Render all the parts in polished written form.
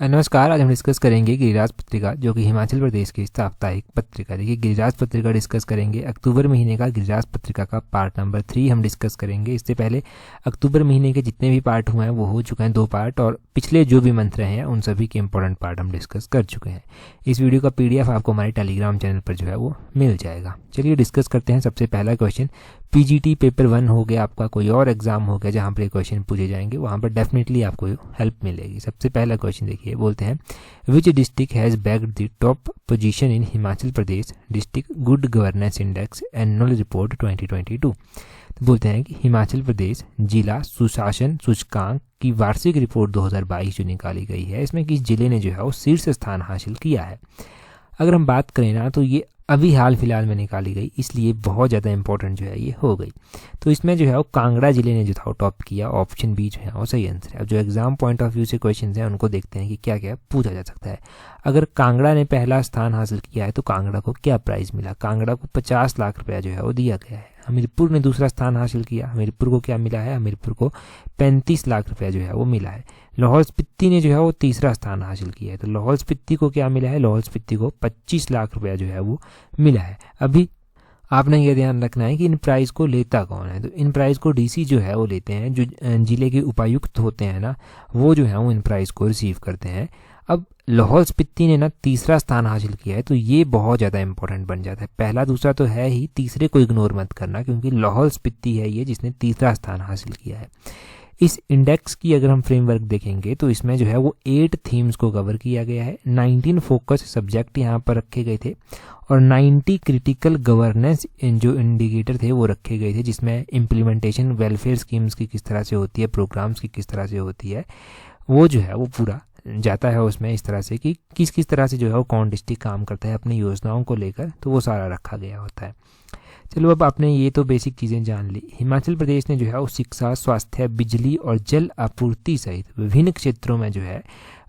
नमस्कार। आज हम डिस्कस करेंगे गिरिराज पत्रिका, जो कि हिमाचल प्रदेश की साप्ताहिक पत्रिका। देखिए, गिरिराज पत्रिका डिस्कस करेंगे। अक्टूबर महीने का गिरिराज पत्रिका का पार्ट नंबर 3 हम डिस्कस करेंगे। इससे पहले अक्टूबर महीने के जितने भी पार्ट हुए हैं वो हो चुके हैं 2 पार्ट, और पिछले जो भी मंथ रहे हैं उन सभी के इंपॉर्टेंट पार्ट हम डिस्कस कर चुके हैं। इस वीडियो का PDF आपको हमारे टेलीग्राम चैनल पर जो है वो मिल जाएगा। चलिए डिस्कस करते हैं। सबसे पहला क्वेश्चन, PGT पेपर 1 हो गया आपका, कोई और एग्जाम हो गया जहाँ पर ये क्वेश्चन पूछे जाएंगे, वहाँ पर डेफिनेटली आपको हेल्प मिलेगी। सबसे पहला क्वेश्चन देखिए, बोलते हैं which district has bagged the top position in Himachal Pradesh district good governance index annual report 2022। तो बोलते हैं कि हिमाचल प्रदेश जिला सुशासन सूचकांक की वार्षिक रिपोर्ट 2022 जो निकाली गई है, इसमें किस जिले ने जो है वो शीर्ष स्थान हासिल किया है। अगर हम बात करें ना, तो ये अभी हाल फिलहाल में निकाली गई, इसलिए बहुत ज़्यादा इंपॉर्टेंट जो है ये हो गई। तो इसमें जो है वो कांगड़ा जिले ने जो था वो टॉप किया। ऑप्शन बी जो है वो सही आंसर है। अब जो एग्जाम पॉइंट ऑफ व्यू से क्वेश्चंस हैं उनको देखते हैं कि क्या क्या पूछा जा सकता है। अगर कांगड़ा ने पहला स्थान हासिल किया है तो कांगड़ा को क्या प्राइज़ मिला। कांगड़ा को 50 लाख रुपया जो है वो दिया गया है। हमीरपुर ने दूसरा स्थान हासिल किया। हमीरपुर को क्या मिला है, हमीरपुर को 35 लाख रुपया जो है वो मिला है। लाहौल स्पीति ने जो है वो तीसरा स्थान हासिल किया है, तो लाहौल स्पीति को क्या मिला है, लाहौल स्पीति को 25 लाख रुपया जो है वो मिला है। अभी आपने ये ध्यान रखना है कि इन प्राइज़ को लेता कौन है। तो इन प्राइज़ को DC जो है वो लेते हैं, जो जिले के उपायुक्त होते हैं ना, वो जो है वो इन प्राइज़ को रिसीव करते हैं। अब लाहौल स्पीति ने ना तीसरा स्थान हासिल किया है, तो ये बहुत ज़्यादा इंपॉर्टेंट बन जाता है। पहला दूसरा तो है ही, तीसरे को इग्नोर मत करना, क्योंकि लाहौल स्पीति है ये जिसने तीसरा स्थान हासिल किया है। इस इंडेक्स की अगर हम फ्रेमवर्क देखेंगे तो इसमें जो है वो 8 थीम्स को कवर किया गया है। 19 फोकस सब्जेक्ट यहाँ पर रखे गए थे, और 90 क्रिटिकल गवर्नेंस जो इंडिकेटर थे वो रखे गए थे, जिसमें इम्प्लीमेंटेशन वेलफेयर स्कीम्स की किस तरह से होती है, प्रोग्राम्स की किस तरह से होती है, वो जो है वो पूरा जाता है उसमें इस तरह से कि किस किस तरह से जो है वो कौन डिस्ट्रिक्ट काम करता है अपनी योजनाओं को लेकर, तो वो सारा रखा गया होता है। चलो, अब आपने ये तो बेसिक चीज़ें जान ली। हिमाचल प्रदेश ने जो है वो शिक्षा, स्वास्थ्य, बिजली और जल आपूर्ति सहित विभिन्न क्षेत्रों में जो है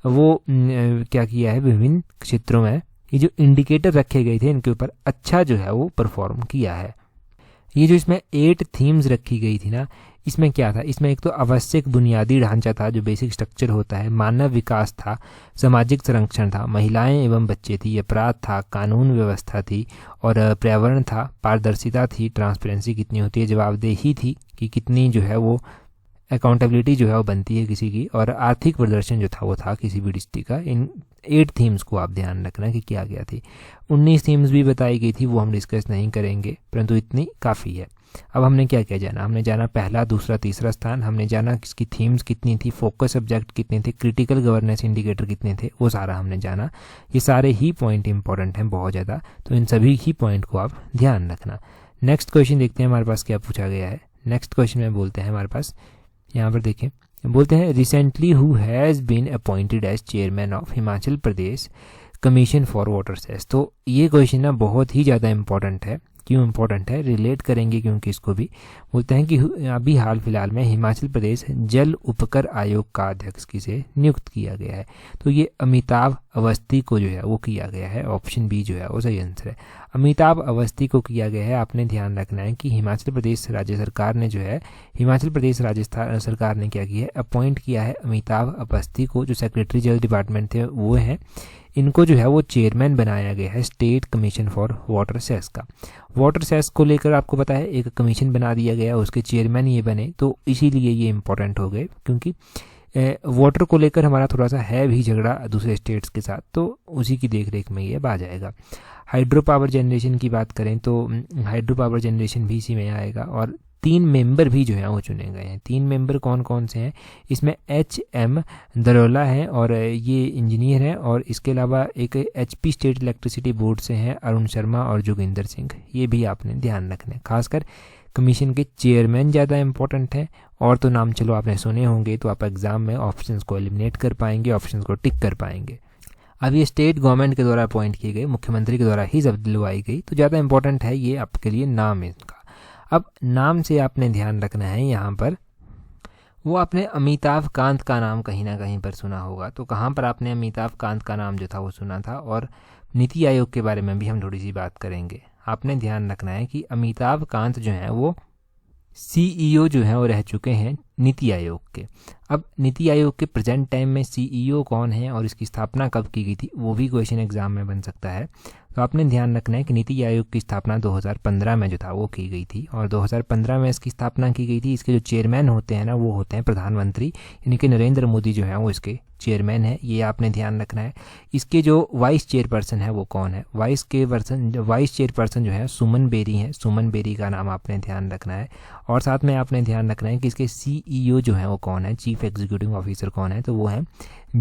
वो क्या किया है, विभिन्न क्षेत्रों में ये जो इंडिकेटर रखे गए थे इनके ऊपर अच्छा जो है वो परफॉर्म किया है। ये जो इसमें 8 थीम्स रखी गई थी ना, इसमें क्या था, इसमें एक तो आवश्यक बुनियादी ढांचा था जो बेसिक स्ट्रक्चर होता है, मानव विकास था, सामाजिक संरक्षण था, महिलाएं एवं बच्चे थी, अपराध था, कानून व्यवस्था थी, और पर्यावरण था, पारदर्शिता थी, ट्रांसपेरेंसी कितनी होती है, जवाबदेही थी कि कितनी जो है वो अकाउंटेबिलिटी जो है वो बनती है किसी की, और आर्थिक प्रदर्शन जो था वो था किसी भी डिस्ट्रिक्ट का। इन 8 थीम्स को आप ध्यान रखना कि क्या गया थी। 19 थीम्स भी बताई गई थी, वो हम डिस्कस नहीं करेंगे, परंतु इतनी काफ़ी है। अब हमने क्या क्या जाना, हमने जाना पहला, दूसरा, तीसरा स्थान, हमने जाना किसकी थीम्स कितनी थी, फोकस सब्जेक्ट कितने थे, क्रिटिकल गवर्नेंस इंडिकेटर कितने थे, वो सारा हमने जाना। ये सारे ही पॉइंट इंपॉर्टेंट हैं बहुत ज़्यादा, तो इन सभी ही पॉइंट को आप ध्यान रखना। नेक्स्ट क्वेश्चन देखते हैं हमारे पास क्या पूछा गया है। नेक्स्ट क्वेश्चन में बोलते हैं हमारे पास, यहाँ पर देखें, बोलते हैं recently who has been appointed as chairman of Himachal Pradesh commission for water cess. तो ये क्वेश्चन ना बहुत ही ज़्यादा इंपॉर्टेंट है। क्यों इंपॉर्टेंट है, रिलेट करेंगे क्योंकि इसको भी बोलते हैं कि अभी हाल फिलहाल में हिमाचल प्रदेश जल उपकर आयोग का अध्यक्ष किसे नियुक्त किया गया है। तो ये अमिताभ अवस्थी को जो है वो किया गया है। ऑप्शन बी जो है वो सही आंसर है। अमिताभ अवस्थी को किया गया है। आपने ध्यान रखना है कि हिमाचल प्रदेश राज्य सरकार ने जो है, हिमाचल प्रदेश राजस्थान सरकार ने क्या किया है, अपॉइंट किया है अमिताभ अवस्थी को, जो सेक्रेटरी जल डिपार्टमेंट थे वो हैं। इनको जो है वो चेयरमैन बनाया गया है state commission for water cess का। वाटर सेस को लेकर आपको पता है एक कमीशन बना दिया गया, उसके चेयरमैन ये बने, तो इसीलिए ये इंपॉर्टेंट हो गए, क्योंकि वाटर को लेकर हमारा थोड़ा सा है भी झगड़ा दूसरे स्टेट्स के साथ, तो उसी की देख रेख में ये आ जाएगा। हाइड्रो पावर जनरेशन की बात करें तो हाइड्रो पावर जनरेशन भी इसी में आएगा, और 3 मेंबर भी जो है वो चुने गए हैं। 3 मेंबर कौन कौन से हैं, इसमें HM दरोला हैं और ये इंजीनियर हैं, और इसके अलावा एक HP स्टेट इलेक्ट्रिसिटी बोर्ड से हैं अरुण शर्मा और जोगिंदर सिंह। ये भी आपने ध्यान रखना है। खासकर कमीशन के चेयरमैन ज़्यादा इंपॉर्टेंट हैं, और तो नाम चलो आपने सुने होंगे, तो आप एग्जाम में ऑप्शंस को एलिमिनेट कर पाएंगे, ऑप्शंस को टिक कर पाएंगे। अब ये स्टेट गवर्नमेंट के द्वारा अपॉइंट किए गए, मुख्यमंत्री के द्वारा ही जब दिलवाई गई, तो ज़्यादा इंपॉर्टेंट है ये आपके लिए नाम इनका। अब नाम से आपने ध्यान रखना है, यहाँ पर वो आपने अमिताभ कांत का नाम कहीं ना कहीं पर सुना होगा। तो कहाँ पर आपने अमिताभ कांत का नाम जो था वो सुना था, और नीति आयोग के बारे में भी हम थोड़ी सी बात करेंगे। आपने ध्यान रखना है कि अमिताभ कांत जो है वो सीईओ जो है वो रह चुके हैं नीति आयोग के। अब नीति आयोग के प्रेजेंट टाइम में सीईओ कौन है और इसकी स्थापना कब की गई थी, वो भी क्वेश्चन एग्जाम में बन सकता है। तो आपने ध्यान रखना है कि नीति आयोग की स्थापना 2015 में जो था वो की गई थी, और 2015 में इसकी स्थापना की गई थी। इसके जो चेयरमैन होते हैं ना, वो होते हैं प्रधानमंत्री, यानी कि नरेंद्र मोदी जो है वो इसके चेयरमैन है, ये आपने ध्यान रखना है। इसके जो वाइस चेयरपर्सन है वो कौन है, वाइस चेयरपर्सन जो है सुमन बेरी हैं, सुमन बेरी का नाम आपने ध्यान रखना है। और साथ में आपने ध्यान रखना है कि इसके सीईओ जो है वो कौन है, चीफ एग्जीक्यूटिव ऑफिसर कौन है, तो वो है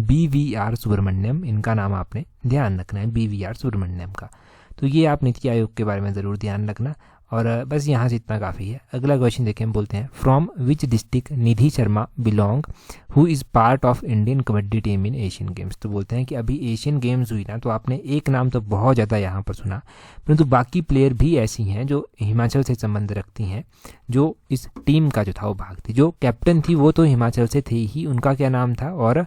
BVR सुब्रमण्यम, इनका नाम आपने ध्यान रखना है, BVR सुब्रमण्यम का। तो ये आप नीति आयोग के बारे में ज़रूर ध्यान रखना। और बस यहाँ से इतना काफ़ी है। अगला क्वेश्चन देखें, हम बोलते हैं from which district Nidhi Sharma belong who is part of Indian kabaddi team in Asian games. तो बोलते हैं कि अभी एशियन गेम्स हुई ना, तो आपने एक नाम तो बहुत ज़्यादा यहाँ पर सुना, परंतु बाकी प्लेयर भी ऐसी हैं जो हिमाचल से संबंध रखती हैं, जो इस टीम का जो था वो भाग थी। जो कैप्टन थी वो तो हिमाचल से थी ही, उनका क्या नाम था और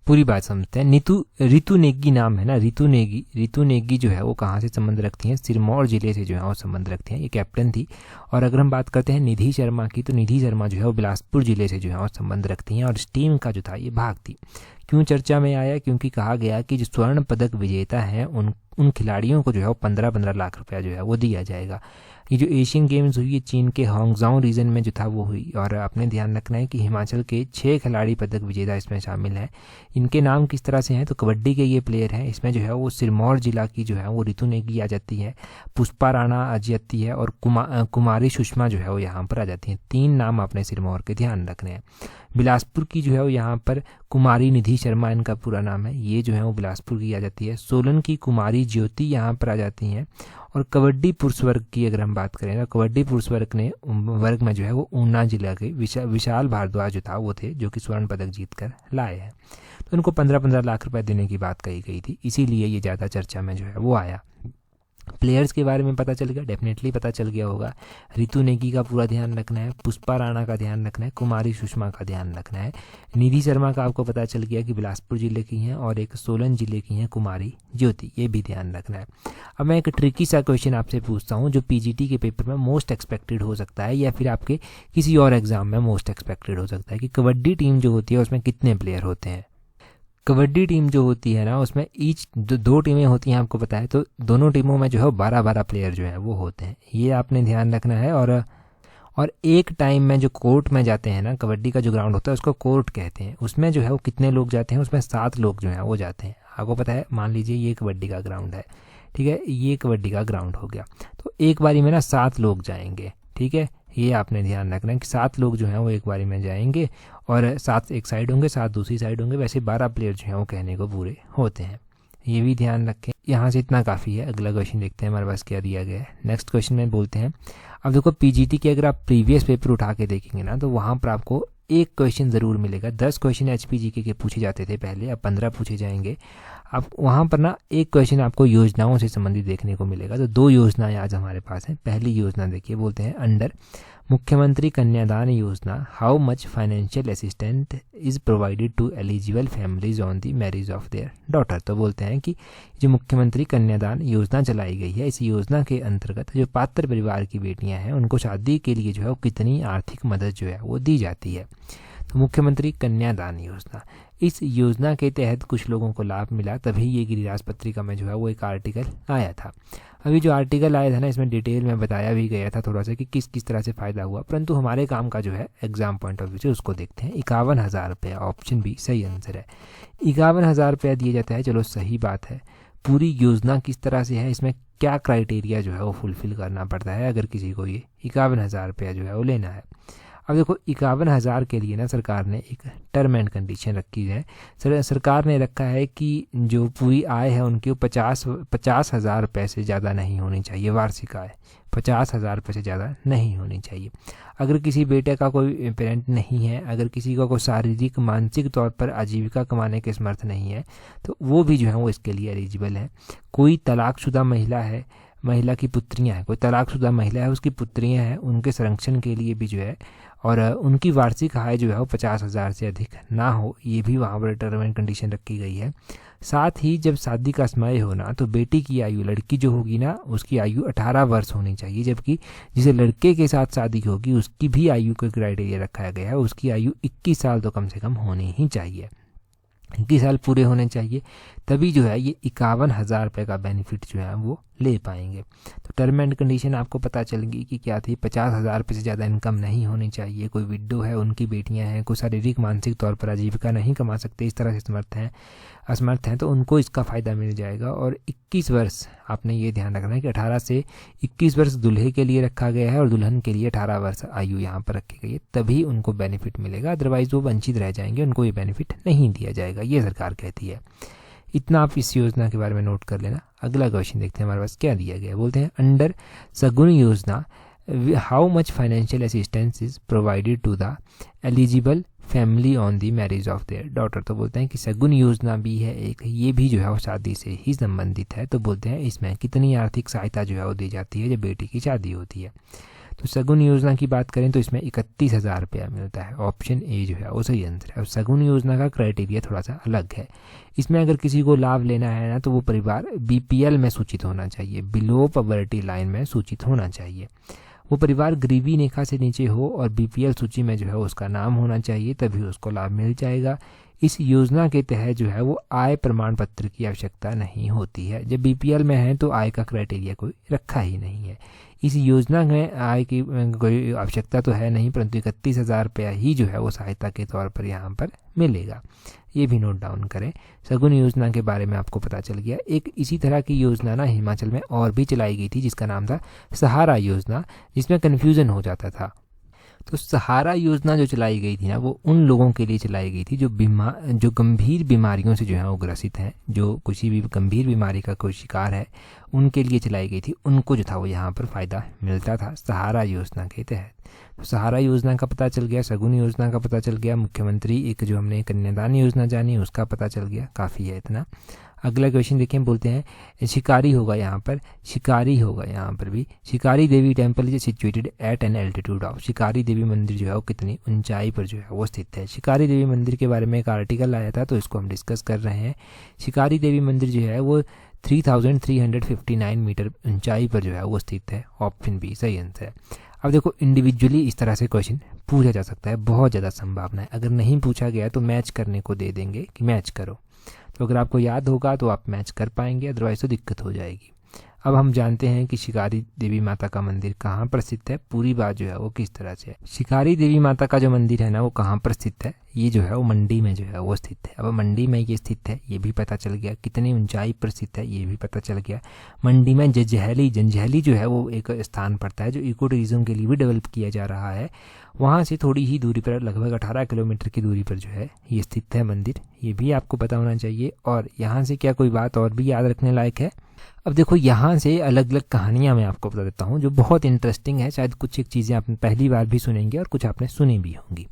पूरी बात समझते हैं। रितु नेगी नाम है ना, रितु नेगी जो है वो कहाँ से संबंध रखती हैं, सिरमौर जिले से जो है वो संबंध रखती हैं, ये कैप्टन थी। और अगर हम बात करते हैं निधि शर्मा की, तो निधि शर्मा जो है वो बिलासपुर जिले से जो है वो संबंध रखती हैं, और इस टीम का जो था ये भाग थी। क्यों चर्चा में आया, क्योंकि कहा गया कि जो स्वर्ण पदक विजेता हैं उन खिलाड़ियों को जो है वो 15-15 लाख रुपया जो है वो दिया जाएगा। ये जो एशियन गेम्स हुई, ये चीन के हांगझाऊ रीजन में जो था वो हुई। और आपने ध्यान रखना है कि हिमाचल के 6 खिलाड़ी पदक विजेता इसमें शामिल हैं। इनके नाम किस तरह से हैं, तो कबड्डी के ये प्लेयर हैं। इसमें जो है वो सिरमौर जिला की जो है वो रितु नेगी आ जाती है, पुष्पा राणा आ जाती है, और कुमारी सुषमा जो है वो यहाँ पर आ जाती हैं। 3 नाम आपने सिरमौर के ध्यान रखने हैं। बिलासपुर की जो है वो यहाँ पर कुमारी निधि शर्मा इनका पूरा नाम है, ये जो है वो बिलासपुर की आ जाती है। सोलन की कुमारी ज्योति यहाँ पर आ जाती हैं। और कबड्डी पुरुष वर्ग की अगर हम बात करें, तो कबड्डी पुरुष वर्ग में जो है वो ऊना जिला के विशाल भारद्वाज जो था वो थे, जो कि स्वर्ण पदक जीत कर लाए हैं। तो उनको 15-15 लाख रुपए देने की बात कही गई थी, इसीलिए ये ज़्यादा चर्चा में जो है वो आया। प्लेयर्स के बारे में पता चल गया, डेफिनेटली पता चल गया होगा। रितु नेगी का पूरा ध्यान रखना है, पुष्पा राणा का ध्यान रखना है, कुमारी सुषमा का ध्यान रखना है। निधि शर्मा का आपको पता चल गया कि बिलासपुर जिले की हैं, और एक सोलन जिले की हैं कुमारी ज्योति, ये भी ध्यान रखना है। अब मैं एक ट्रिकी सा क्वेश्चन आपसे पूछता हूँ, जो पीजीटी के पेपर में मोस्ट एक्सपेक्टेड हो सकता है, या फिर आपके किसी और एग्जाम में मोस्ट एक्सपेक्टेड हो सकता है, कि कबड्डी टीम जो होती है उसमें कितने प्लेयर होते हैं। कबड्डी टीम जो होती है ना, उसमें ईच 2 टीमें होती हैं, आपको पता है, तो दोनों टीमों में जो है 12-12 प्लेयर जो है वो होते हैं, ये आपने ध्यान रखना है। और एक टाइम में जो कोर्ट में जाते हैं ना, कबड्डी का जो ग्राउंड होता है उसको कोर्ट कहते हैं, उसमें जो है वो कितने लोग जाते हैं, उसमें 7 लोग जो हैं वो जाते हैं। आपको पता है, मान लीजिए ये कबड्डी का ग्राउंड है, ठीक है, ये कबड्डी का ग्राउंड हो गया, तो एक बारी में ना 7 लोग जाएंगे, ठीक है, ये आपने ध्यान रखना है कि 7 लोग जो हैं वो एक बारी में जाएंगे, और 7 एक साइड होंगे, 7 दूसरी साइड होंगे, वैसे 12 प्लेयर जो हैं वो कहने को पूरे होते हैं, ये भी ध्यान रखें। यहाँ से इतना काफ़ी है। अगला क्वेश्चन देखते हैं हमारे पास क्या दिया गया है। नेक्स्ट क्वेश्चन में बोलते हैं, अब देखो पीजीटी के अगर आप प्रीवियस पेपर उठा के देखेंगे ना, तो वहाँ पर आपको एक क्वेश्चन ज़रूर मिलेगा। 10 क्वेश्चन एचपीजीके के पूछे जाते थे पहले, अब 15 पूछे जाएंगे। अब वहाँ पर ना एक क्वेश्चन आपको योजनाओं से संबंधित देखने को मिलेगा। तो 2 योजनाएं आज हमारे पास हैं। पहली योजना देखिए, बोलते हैं under Mukhyamantri Kanyadan Yojana how much financial assistant is provided to eligible families on the marriage of their daughter. तो बोलते हैं कि जो मुख्यमंत्री कन्यादान योजना चलाई गई है, इस योजना के अंतर्गत जो पात्र परिवार की बेटियां हैं उनको शादी के लिए जो है वो कितनी आर्थिक मदद जो है वो दी जाती है। तो मुख्यमंत्री कन्यादान योजना, इस योजना के तहत कुछ लोगों को लाभ मिला, तभी ये गिरिराज पत्रिका में जो है वो एक आर्टिकल आया था। अभी जो आर्टिकल आया था ना, इसमें डिटेल में बताया भी गया था थोड़ा सा कि किस किस तरह से फ़ायदा हुआ, परंतु हमारे काम का जो है एग्जाम पॉइंट ऑफ व्यू से उसको देखते हैं। 51,000 रुपया, ऑप्शन बी सही आंसर है। 51,000 रुपया दिया जाता है, चलो सही बात है। पूरी योजना किस तरह से है, इसमें क्या क्राइटेरिया जो है वो फुलफिल करना पड़ता है अगर किसी को ये 51,000 रुपया जो है वो लेना है। अब देखो 51,000 के लिए ना सरकार ने एक टर्म एंड कंडीशन रखी है। सरकार ने रखा है कि जो पूरी आय है उनकी 50,000 रुपये से ज़्यादा नहीं होनी चाहिए। वार्षिक आय 50,000 रुपये से ज़्यादा नहीं होनी चाहिए। अगर किसी बेटे का कोई पेरेंट नहीं है, अगर किसी का कोई शारीरिक मानसिक तौर पर आजीविका कमाने के समर्थ नहीं है, तो वो भी जो है वो इसके लिए एलिजिबल है। कोई तलाकशुदा महिला है, महिला की पुत्रियां हैं, कोई तलाकशुदा महिला है, उसकी पुत्रियां हैं, उनके संरक्षण के लिए भी जो है और उनकी वार्षिक आय जो है वो 50,000 से अधिक ना हो, ये भी वहाँ पर टर्म एंड कंडीशन रखी गई है। साथ ही जब शादी का समय हो ना तो बेटी की आयु, लड़की जो होगी ना उसकी आयु 18 वर्ष होनी चाहिए, जबकि जिसे लड़के के साथ शादी होगी उसकी भी आयु का क्राइटेरिया रखा गया है, उसकी आयु 21 साल तो कम से कम होनी ही चाहिए, 21 साल पूरे होने चाहिए, तभी जो है ये 51,000 रुपये का बेनिफिट जो है वो ले पाएंगे। तो टर्म एंड कंडीशन आपको पता चल गई कि क्या थी, 50,000 रुपये से ज़्यादा इनकम नहीं होनी चाहिए, कोई विडो है, उनकी बेटियां हैं, कोई शारीरिक मानसिक तौर पर आजीविका नहीं कमा सकते, इस तरह से असमर्थ हैं तो उनको इसका फ़ायदा मिल जाएगा। और 21 वर्ष आपने ये ध्यान रखना है कि 18 से 21 वर्ष दूल्हे के लिए रखा गया है और दुल्हन के लिए 18 वर्ष आयु यहाँ पर रखी गई है, तभी उनको बेनिफिट मिलेगा, अदरवाइज़ वो वंचित रह जाएंगे, उनको ये बेनिफिट नहीं दिया जाएगा, ये सरकार कहती है। इतना आप इस योजना के बारे में नोट कर लेना। अगला क्वेश्चन देखते हैं हमारे पास क्या दिया गया है। बोलते हैं under Shagun Yojana how much financial assistance is provided to the eligible family on the marriage of their daughter. तो बोलते हैं कि सगुन योजना भी है एक, ये भी जो है वो शादी से ही संबंधित है। तो बोलते हैं इसमें कितनी आर्थिक सहायता जो है वो दी जाती है जब बेटी की शादी होती है। तो सगुन योजना की बात करें तो इसमें 31,000 रुपया मिलता है, ऑप्शन ए जो है वो सही आंसर है। और सगुन योजना का क्राइटेरिया थोड़ा सा अलग है, इसमें अगर किसी को लाभ लेना है ना तो वो परिवार BPL में सूचित होना चाहिए, बिलो पॉवर्टी लाइन में सूचित होना चाहिए, वो परिवार गरीबी रेखा से नीचे हो और BPL सूची में जो है उसका नाम होना चाहिए, तभी उसको लाभ मिल जाएगा। इस योजना के तहत जो है वो आय प्रमाण पत्र की आवश्यकता नहीं होती है, जब BPL में है तो आय का क्राइटेरिया कोई रखा ही नहीं है। इस योजना में आय की कोई आवश्यकता तो है नहीं, परंतु 31,000 रुपया ही जो है वो सहायता के तौर पर यहाँ पर मिलेगा, ये भी नोट डाउन करें। सगुन योजना के बारे में आपको पता चल गया। एक इसी तरह की योजना ना हिमाचल में और भी चलाई गई थी जिसका नाम था सहारा योजना, जिसमें कन्फ्यूज़न हो जाता था। तो सहारा योजना जो चलाई गई थी ना वो उन लोगों के लिए चलाई गई थी जो गंभीर बीमारियों से जो है वो ग्रसित हैं, जो किसी भी गंभीर बीमारी का कोई शिकार है, उनके लिए चलाई गई थी, उनको जो था वो यहाँ पर फ़ायदा मिलता था सहारा योजना के तहत। तो सहारा योजना का पता चल गया, सगुन योजना का पता चल गया, मुख्यमंत्री एक जो हमने कन्यादान योजना जानी उसका पता चल गया, काफ़ी है इतना। अगला क्वेश्चन देखिए, बोलते हैं शिकारी होगा यहाँ पर, शिकारी होगा यहाँ पर भी, Shikari Devi temple is situated at an altitude of, Shikari Devi मंदिर जो है वो कितनी ऊंचाई पर जो है वो स्थित है। शिकारी देवी मंदिर के बारे में एक आर्टिकल आया था तो इसको हम डिस्कस कर रहे हैं। शिकारी देवी मंदिर जो है वो 3,359 मीटर ऊंचाई पर जो है वो स्थित है, ऑप्शन बी सही आंसर है। अब देखो इंडिविजुअली इस तरह से क्वेश्चन पूछा जा सकता है, बहुत ज़्यादा संभावना है, अगर नहीं पूछा गया तो मैच करने को दे देंगे कि मैच करो, तो अगर आपको याद होगा तो आप मैच कर पाएंगे, अदरवाइज तो दिक्कत हो जाएगी। अब हम जानते हैं कि शिकारी देवी माता का मंदिर कहाँ पर स्थित है, पूरी बात जो है वो किस तरह से है। शिकारी देवी माता का जो मंदिर है ना वो कहाँ पर स्थित है, ये जो है वो मंडी में जो है वो स्थित है। अब मंडी में ये स्थित है ये भी पता चल गया, कितनी ऊंचाई पर स्थित है ये भी पता चल गया। मंडी में जंजैहली जो है वो एक स्थान पड़ता है जो इको टूरिज्म के लिए भी डेवलप किया जा रहा है, वहाँ से थोड़ी ही दूरी पर लगभग 18 किलोमीटर की दूरी पर जो है ये स्थित है मंदिर, ये भी आपको पता होना चाहिए। और यहाँ से क्या कोई बात और भी याद रखने लायक है। अब देखो यहाँ से अलग अलग कहानियाँ मैं आपको बता देता हूँ जो बहुत इंटरेस्टिंग है, शायद कुछ एक चीज़ें आपने पहली बार भी सुनेंगे और कुछ आपने सुनी भी होंगी।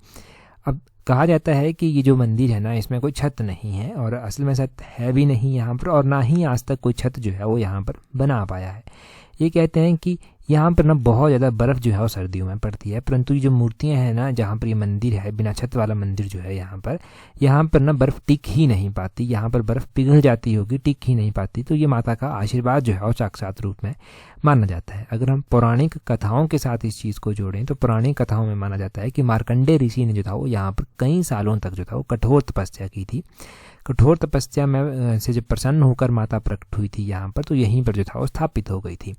अब कहा जाता है कि ये जो मंदिर है ना इसमें कोई छत नहीं है, और असल में छत है भी नहीं यहाँ पर, और ना ही आज तक कोई छत जो है वो यहाँ पर बना पाया है। ये कहते हैं कि यहाँ पर ना बहुत ज़्यादा बर्फ़ जो है वो सर्दियों में पड़ती है, परंतु ये जो मूर्तियाँ हैं ना जहाँ पर ये मंदिर है, बिना छत वाला मंदिर जो है यहाँ पर ना बर्फ़ टिक ही नहीं पाती, यहाँ पर बर्फ़ पिघल जाती होगी, टिक ही नहीं पाती। तो ये माता का आशीर्वाद जो है वो साक्षात रूप में माना जाता है। अगर हम पौराणिक कथाओं के साथ इस चीज़ को जोड़ें तो पौराणिक कथाओं में माना जाता है कि मार्कंडेय ऋषि ने जो था वो यहाँ पर कई सालों तक जो था वो कठोर तपस्या की थी। कठोर तपस्या में से जब प्रसन्न होकर माता प्रकट हुई थी यहाँ पर, तो यहीं पर जो था वो स्थापित हो गई थी।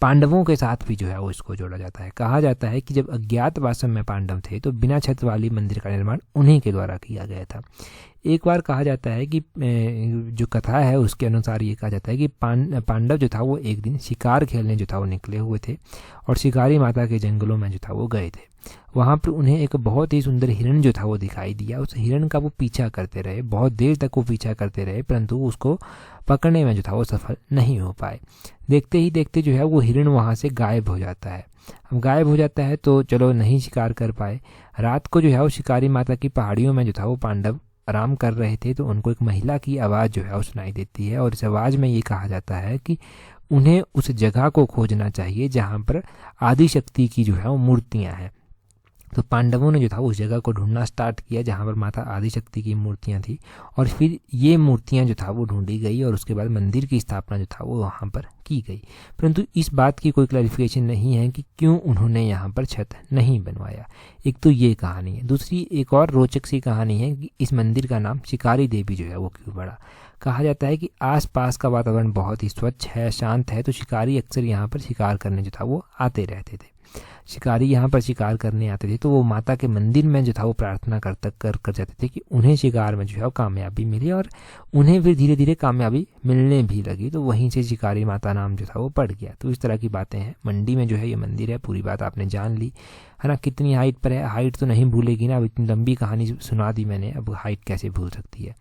पांडवों के साथ भी जो है वो इसको जोड़ा जाता है। कहा जाता है कि जब अज्ञातवासम में पांडव थे तो बिना छत वाली मंदिर का निर्माण उन्हीं के द्वारा किया गया था। एक बार कहा जाता है कि जो कथा है उसके अनुसार ये कहा जाता है कि पांडव जो था वो एक दिन शिकार खेलने जो था वो निकले हुए थे और शिकारी माता के जंगलों में जो था वो गए थे। वहाँ पर उन्हें एक बहुत ही सुंदर हिरण जो था वो दिखाई दिया। उस हिरण का वो पीछा करते रहे, बहुत देर तक वो पीछा करते रहे, परंतु उसको पकड़ने में जो था वो सफल नहीं हो पाए। देखते ही देखते जो है वो हिरण वहाँ से गायब हो जाता है। अब गायब हो जाता है तो चलो नहीं शिकार कर पाए। रात को जो है वो शिकारी माता की पहाड़ियों में जो था वो पांडव आराम कर रहे थे, तो उनको एक महिला की आवाज़ जो है वो सुनाई देती है, और इस आवाज़ में ये कहा जाता है कि उन्हें उस जगह को खोजना चाहिए जहाँ पर आदिशक्ति की जो है वो मूर्तियाँ हैं। तो पांडवों ने जो था उस जगह को ढूंढना स्टार्ट किया जहाँ पर माता आदिशक्ति की मूर्तियाँ थी, और फिर ये मूर्तियाँ जो था वो ढूंढी गई और उसके बाद मंदिर की स्थापना जो था वो वहाँ पर की गई। परंतु इस बात की कोई क्लैरिफिकेशन नहीं है कि क्यों उन्होंने यहाँ पर छत नहीं बनवाया। एक तो ये कहानी है। दूसरी एक और रोचक सी कहानी है कि इस मंदिर का नाम शिकारी देवी जो है वो क्यों पड़ा। कहा जाता है कि आसपास का वातावरण बहुत ही स्वच्छ है, शांत है, तो शिकारी अक्सर यहाँ पर शिकार करने जो था वो आते रहते थे। शिकारी यहाँ पर शिकार करने आते थे तो वो माता के मंदिर में जो था वो प्रार्थना कर जाते थे कि उन्हें शिकार में जो है वो कामयाबी मिले, और उन्हें फिर धीरे धीरे कामयाबी मिलने भी लगी, तो वहीं से शिकारी माता नाम जो था वो पड़ गया। तो इस तरह की बातें हैं। मंडी में जो है ये मंदिर है, पूरी बात आपने जान ली है ना। कितनी हाइट पर है, हाइट तो नहीं भूलेगी ना, अब इतनी लंबी कहानी सुना दी मैंने, अब हाइट कैसे भूल सकती है।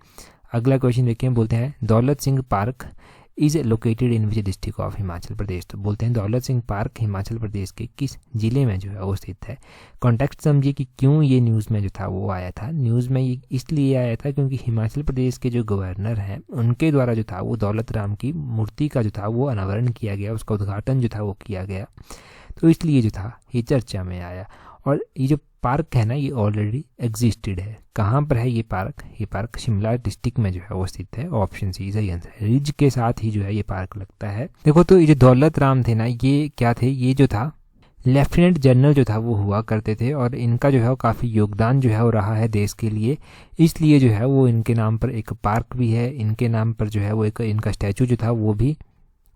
अगला क्वेश्चन देखिए, बोलते हैं Daulat Singh park is located in which district of Himachal Pradesh. तो बोलते हैं दौलत सिंह पार्क हिमाचल प्रदेश के किस जिले में जो है वो स्थित है। कॉन्टेक्स्ट समझिए कि क्यों ये न्यूज़ में जो था वो आया था। न्यूज़ में ये इसलिए आया था क्योंकि हिमाचल प्रदेश के जो गवर्नर हैं उनके द्वारा जो था वो दौलत राम की मूर्ति का जो था वो अनावरण किया गया, उसका उद्घाटन जो था वो किया गया, तो इसलिए जो था ये चर्चा में आया। और ये जो पार्क है ना ये ऑलरेडी एग्जिस्टेड है। कहाँ पर है ये पार्क? ये पार्क शिमला डिस्ट्रिक्ट में जो है वो स्थित है। ऑप्शन सी सही आंसर है। रिज के साथ ही जो है ये पार्क लगता है। देखो तो ये जो दौलत राम थे ना ये क्या थे, ये जो था लेफ्टिनेंट जनरल जो था वो हुआ करते थे, और इनका जो है वो काफ़ी योगदान जो है वो रहा है देश के लिए, इसलिए जो है वो इनके नाम पर एक पार्क भी है। इनके नाम पर जो है वो एक इनका स्टैचू जो था वो भी,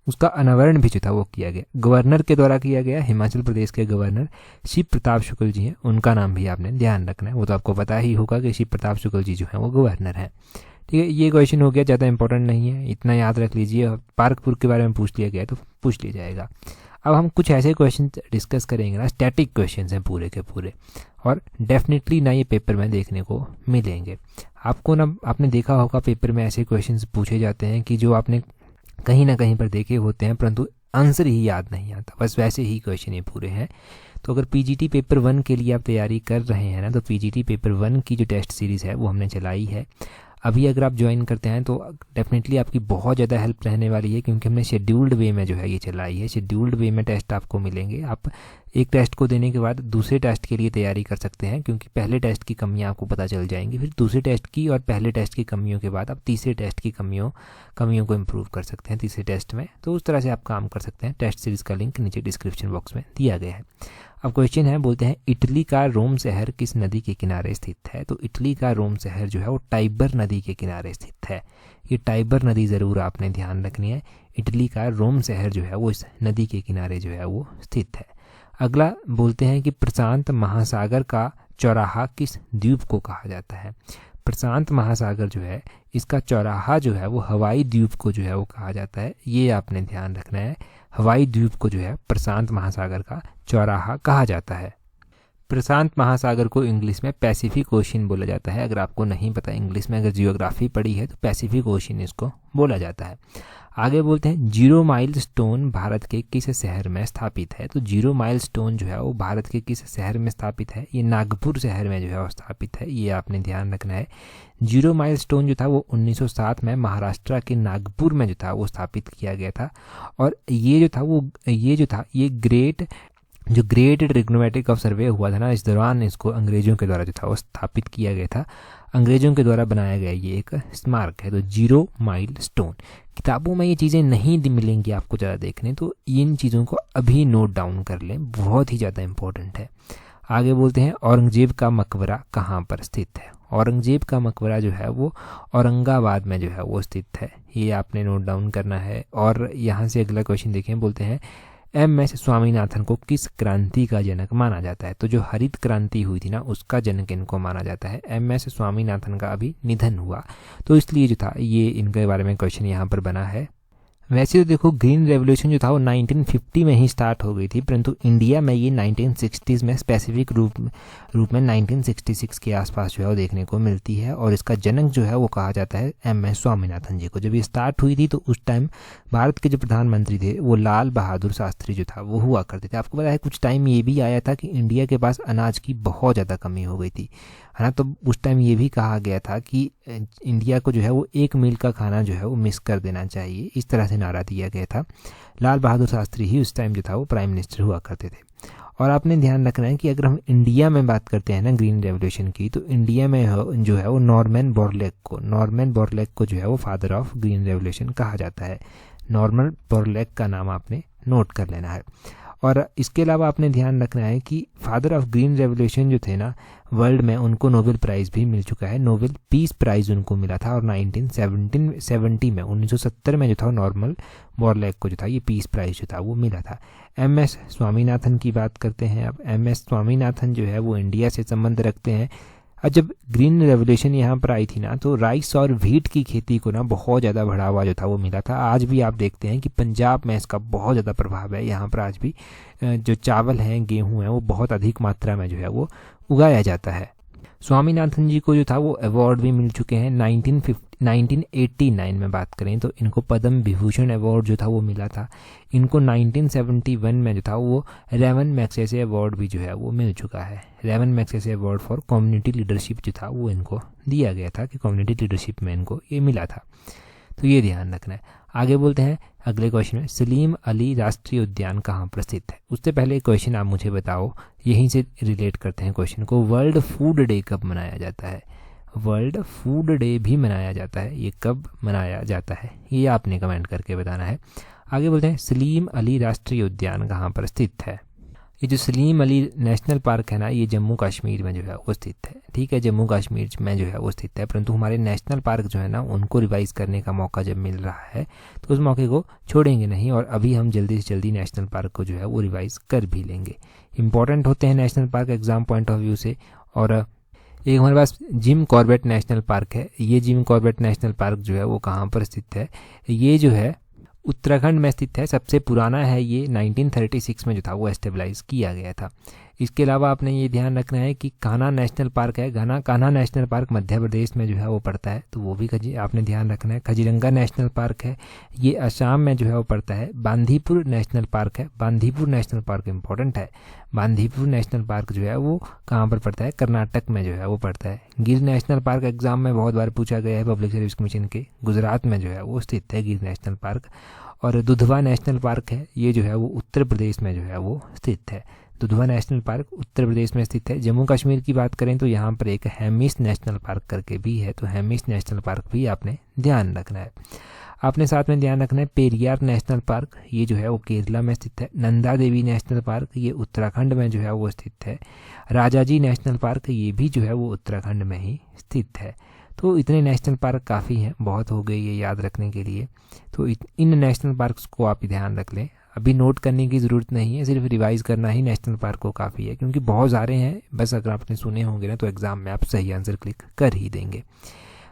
उसका अनावरण भी जो था वो किया गया, गवर्नर के द्वारा किया गया। हिमाचल प्रदेश के गवर्नर शिव प्रताप शुक्ल जी हैं, उनका नाम भी आपने ध्यान रखना है। वो तो आपको पता ही होगा कि शिव प्रताप शुक्ल जी जो हैं वो गवर्नर हैं। ठीक है, ये क्वेश्चन हो गया, ज़्यादा इंपॉर्टेंट नहीं है, इतना याद रख लीजिए। पार्कपुर के बारे में पूछ लिया गया तो पूछ लिया जाएगा। अब हम कुछ ऐसे क्वेश्चन डिस्कस करेंगे ना, स्टैटिक क्वेश्चन हैं पूरे के पूरे, और डेफिनेटली ना ये पेपर में देखने को मिलेंगे आपको ना। आपने देखा होगा पेपर में ऐसे क्वेश्चन पूछे जाते हैं कि जो आपने कहीं ना कहीं पर देखे होते हैं परंतु आंसर ही याद नहीं आता, बस वैसे ही क्वेश्चन ये पूरे हैं। तो अगर पीजीटी पेपर 1 के लिए आप तैयारी कर रहे हैं ना, तो पीजीटी पेपर 1 की जो टेस्ट सीरीज़ है वो हमने चलाई है। अभी अगर आप ज्वाइन करते हैं तो डेफिनेटली आपकी बहुत ज़्यादा हेल्प रहने वाली है, क्योंकि हमने शेड्यूल्ड वे में जो है ये चलाई है। शेड्यूल्ड वे में टेस्ट आपको मिलेंगे। आप एक टेस्ट को देने के बाद दूसरे टेस्ट के लिए तैयारी कर सकते हैं, क्योंकि पहले टेस्ट की कमियां आपको पता चल जाएंगी, फिर दूसरे टेस्ट की और पहले टेस्ट की कमियों के बाद आप तीसरे टेस्ट की कमियों को इम्प्रूव कर सकते हैं तीसरे टेस्ट में। तो उस तरह से आप काम कर सकते हैं। टेस्ट सीरीज़ का लिंक नीचे डिस्क्रिप्शन बॉक्स में दिया गया है। अब क्वेश्चन है, बोलते हैं इटली का रोम शहर किस नदी के किनारे स्थित है। तो इटली का रोम शहर जो है वो टाइबर नदी के किनारे स्थित है। ये टाइबर नदी ज़रूर आपने ध्यान रखनी है। इटली का रोम शहर जो है वो इस नदी के किनारे जो है वो स्थित है। अगला बोलते हैं कि प्रशांत महासागर का चौराहा किस द्वीप को कहा जाता है। प्रशांत महासागर जो है इसका चौराहा जो है वो हवाई द्वीप को जो है वो कहा जाता है। ये आपने ध्यान रखना है। हवाई द्वीप को जो है प्रशांत महासागर का चौराहा कहा जाता है। प्रशांत महासागर को इंग्लिश में पैसिफिक ओशियन बोला जाता है। अगर आपको नहीं पता इंग्लिश में, अगर जियोग्राफी पढ़ी है तो पैसिफिक ओशियन इसको बोला जाता है। आगे बोलते हैं जीरो माइल स्टोन भारत के किस शहर में स्थापित है। तो जीरो माइल स्टोन जो है वो भारत के किस शहर में स्थापित है। ये नागपुर शहर में जो है वो स्थापित है। ये आपने ध्यान रखना है। जीरो माइल स्टोन जो था वो 1907 में महाराष्ट्र के नागपुर में जो था वो स्थापित किया गया था। और ये ग्रेट ट्रिग्नोमेट्रिक ऑब्जर्वे हुआ था ना, इस दौरान इसको अंग्रेजों के द्वारा जो था वो स्थापित किया गया था। अंग्रेजों के द्वारा बनाया गया ये एक स्मारक है। तो जीरो माइल स्टोन, किताबों में ये चीज़ें नहीं मिलेंगी आपको ज़्यादा देखने, तो इन चीज़ों को अभी नोट डाउन कर लें, बहुत ही ज़्यादा इंपॉर्टेंट है। आगे बोलते हैं औरंगजेब का मकबरा कहाँ पर स्थित है। औरंगजेब का मकबरा जो है वो औरंगाबाद में जो है वो स्थित है। ये आपने नोट डाउन करना है। और यहाँ से अगला क्वेश्चन देखें, बोलते हैं एम.एस. स्वामीनाथन को किस क्रांति का जनक माना जाता है। तो जो हरित क्रांति हुई थी ना उसका जनक इनको माना जाता है। एम.एस. स्वामीनाथन का अभी निधन हुआ, तो इसलिए जो था ये इनके बारे में क्वेश्चन यहाँ पर बना है। वैसे तो देखो ग्रीन रेवोल्यूशन जो था वो 1950 में ही स्टार्ट हो गई थी, परंतु इंडिया में ये 1960s में स्पेसिफिक रूप में 1966 के आसपास जो है वो देखने को मिलती है। और इसका जनक जो है वो कहा जाता है एम.एस. स्वामीनाथन जी को। जब ये स्टार्ट हुई थी तो उस टाइम भारत के जो प्रधानमंत्री थे वो लाल बहादुर शास्त्री जो था वो हुआ करते थे। आपको पता है कुछ टाइम ये भी आया था कि इंडिया के पास अनाज की बहुत ज़्यादा कमी हो गई थी, है ना। तो उस टाइम ये भी कहा गया था कि इंडिया को जो है वो एक मील का खाना जो है वो मिस कर देना चाहिए, इस तरह से नारा दिया गया था। लाल बहादुर शास्त्री ही उस टाइम जो था वो प्राइम मिनिस्टर हुआ करते थे। और आपने ध्यान रखना है कि अगर हम इंडिया में बात करते हैं ना ग्रीन रेवोल्यूशन की, तो इंडिया में जो है वो नॉर्मन बोरलैग को जो है वो फादर ऑफ ग्रीन रेवोल्यूशन कहा जाता है। नॉर्मन बोरलैग का नाम आपने नोट कर लेना है। और इसके अलावा आपने ध्यान रखना है कि फादर ऑफ ग्रीन रेवोल्यूशन जो थे ना वर्ल्ड में, उनको नोबेल प्राइज़ भी मिल चुका है। नोबेल पीस प्राइज़ उनको मिला था और 1970 में 1970 में जो था नॉर्मन बोरलैग को जो था ये पीस प्राइज़ जो था वो मिला था। MS स्वामीनाथन की बात करते हैं। अब MS स्वामीनाथन जो है वो इंडिया से संबंध रखते हैं। और जब ग्रीन रेवोल्यूशन यहाँ पर आई थी ना, तो राइस और व्हीट की खेती को ना बहुत ज़्यादा बढ़ावा जो था वो मिला था। आज भी आप देखते हैं कि पंजाब में इसका बहुत ज़्यादा प्रभाव है। यहाँ पर आज भी जो चावल हैं, गेहूँ हैं, वो बहुत अधिक मात्रा में जो है वो उगाया जाता है। स्वामीनाथन जी को जो था वो अवार्ड भी मिल चुके हैं। 1989 में बात करें तो इनको पद्म विभूषण अवार्ड जो था वो मिला था। इनको 1971 में जो था वो रेवन मैग्सेसे अवार्ड भी जो है वो मिल चुका है। Ramon Magsaysay award for community leadership जो था वो इनको दिया गया था कि कम्युनिटी लीडरशिप में इनको ये मिला था। तो ये ध्यान रखना है। आगे बोलते हैं अगले क्वेश्चन में, सलीम अली राष्ट्रीय उद्यान कहाँ पर स्थित है। उससे पहले क्वेश्चन आप मुझे बताओ, यहीं से रिलेट करते हैं क्वेश्चन को। वर्ल्ड फूड डे कब मनाया जाता है? वर्ल्ड फूड डे भी मनाया जाता है, ये कब मनाया जाता है ये आपने कमेंट करके बताना है। आगे बोलते हैं सलीम अली राष्ट्रीय उद्यान कहाँ पर स्थित है। ये जो सलीम अली नेशनल पार्क है ना, ये जम्मू कश्मीर में जो है वो स्थित है। ठीक है, जम्मू कश्मीर में जो है वो स्थित है। परंतु हमारे नेशनल पार्क जो है ना, उनको रिवाइज करने का मौका जब मिल रहा है तो उस मौके को छोड़ेंगे नहीं, और अभी हम जल्दी से जल्दी नेशनल पार्क को जो है वो रिवाइज कर भी लेंगे। इंपॉर्टेंट होते हैं national park exam point of view से। और एक हमारे पास जिम कॉर्बेट नेशनल पार्क है। ये जिम कॉर्बेट नेशनल पार्क जो है वो कहाँ पर स्थित है? ये जो है उत्तराखंड में स्थित है। सबसे पुराना है ये, 1936 में जो था वो एस्टेबलाइज किया गया था। इसके अलावा आपने ये ध्यान रखना है कि कान्हा नेशनल पार्क है। कान्हा नेशनल पार्क मध्य प्रदेश में जो है वो पड़ता है, तो वो भी आपने ध्यान रखना है। खजीरंगा नेशनल पार्क है, ये असम में जो है वो पड़ता है। बांदीपुर नेशनल पार्क है, बांदीपुर नेशनल पार्क इंपॉर्टेंट है। बांदीपुर नेशनल पार्क जो है वो कहाँ पर पड़ता है? कर्नाटक में जो है वो पड़ता है। गिर नेशनल पार्क एग्जाम में बहुत बार पूछा गया है पब्लिक सर्विस कमीशन के, गुजरात में जो है वो स्थित है गिर नेशनल पार्क। और दुधवा नेशनल पार्क है, ये जो है वो उत्तर प्रदेश में जो है वो स्थित है। दुधवा नेशनल पार्क उत्तर प्रदेश में स्थित है। जम्मू कश्मीर की बात करें तो यहाँ पर एक हेमिस नेशनल पार्क करके भी है, तो हेमिस नेशनल पार्क भी आपने ध्यान रखना है। आपने साथ में ध्यान रखना है पेरियार नेशनल पार्क, ये जो है वो केरला में स्थित है। नंदा देवी नेशनल पार्क, ये उत्तराखंड में जो है वो स्थित है। राजाजी नेशनल पार्क, ये भी जो है वो उत्तराखंड में ही स्थित है। तो इतने नेशनल पार्क काफ़ी हैं, बहुत हो गए ये याद रखने के लिए। तो इन नेशनल पार्क्स को आप ध्यान रख लें। अभी नोट करने की ज़रूरत नहीं है, सिर्फ रिवाइज करना ही नेशनल पार्क को काफ़ी है, क्योंकि बहुत सारे हैं। बस अगर आपने सुने होंगे ना तो एग्ज़ाम में आप सही आंसर क्लिक कर ही देंगे।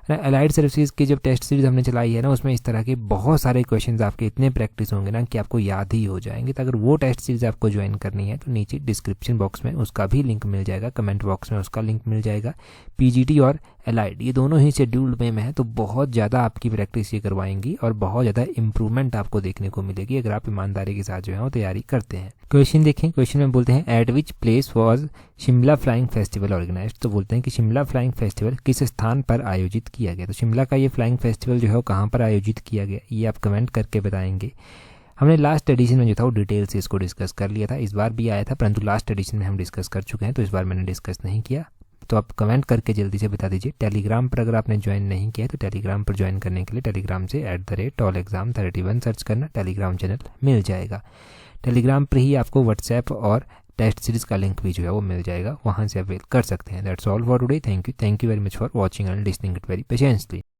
अलाइड सर्विसेज की जब टेस्ट सीरीज हमने चलाई है ना, उसमें इस तरह के बहुत सारे क्वेश्चंस आपके इतने प्रैक्टिस होंगे ना कि आपको याद ही हो जाएंगे। तो अगर वो टेस्ट सीरीज आपको ज्वाइन करनी है तो नीचे डिस्क्रिप्शन बॉक्स में उसका भी लिंक मिल जाएगा, कमेंट बॉक्स में उसका लिंक मिल जाएगा। PGT और अलाइड ये दोनों ही शेड्यूल्ड में है, तो बहुत ज़्यादा आपकी प्रैक्टिस ये करवाएंगी और बहुत ज़्यादा इंप्रूवमेंट आपको देखने को मिलेगी अगर आप ईमानदारी के साथ जो है वो तैयारी करते हैं। क्वेश्चन देखें, क्वेश्चन में बोलते हैं at which place was Shimla flying festival organised. तो बोलते हैं कि शिमला फ्लाइंग फेस्टिवल किस स्थान पर आयोजित किया गया। तो शिमला का ये फ्लाइंग फेस्टिवल जो है वो कहाँ पर आयोजित किया गया, ये आप कमेंट करके बताएंगे। हमने लास्ट एडिशन में जो था वो डिटेल से इसको डिस्कस कर लिया था, इस बार भी आया था, परंतु लास्ट एडिशन में हम डिस्कस कर चुके हैं, तो इस बार मैंने डिस्कस नहीं किया। तो आप कमेंट करके जल्दी से बता दीजिए। टेलीग्राम पर अगर आपने ज्वाइन नहीं किया तो टेलीग्राम पर ज्वाइन करने के लिए टेलीग्राम से @tolexam31 सर्च करना, टेलीग्राम चैनल मिल जाएगा। टेलीग्राम पर ही आपको व्हाट्सएप और टेस्ट सीरीज का लिंक भी जो है वो मिल जाएगा, वहाँ से अवेल कर सकते हैं। That's all for today. Thank you very much for watching and listening it very patiently.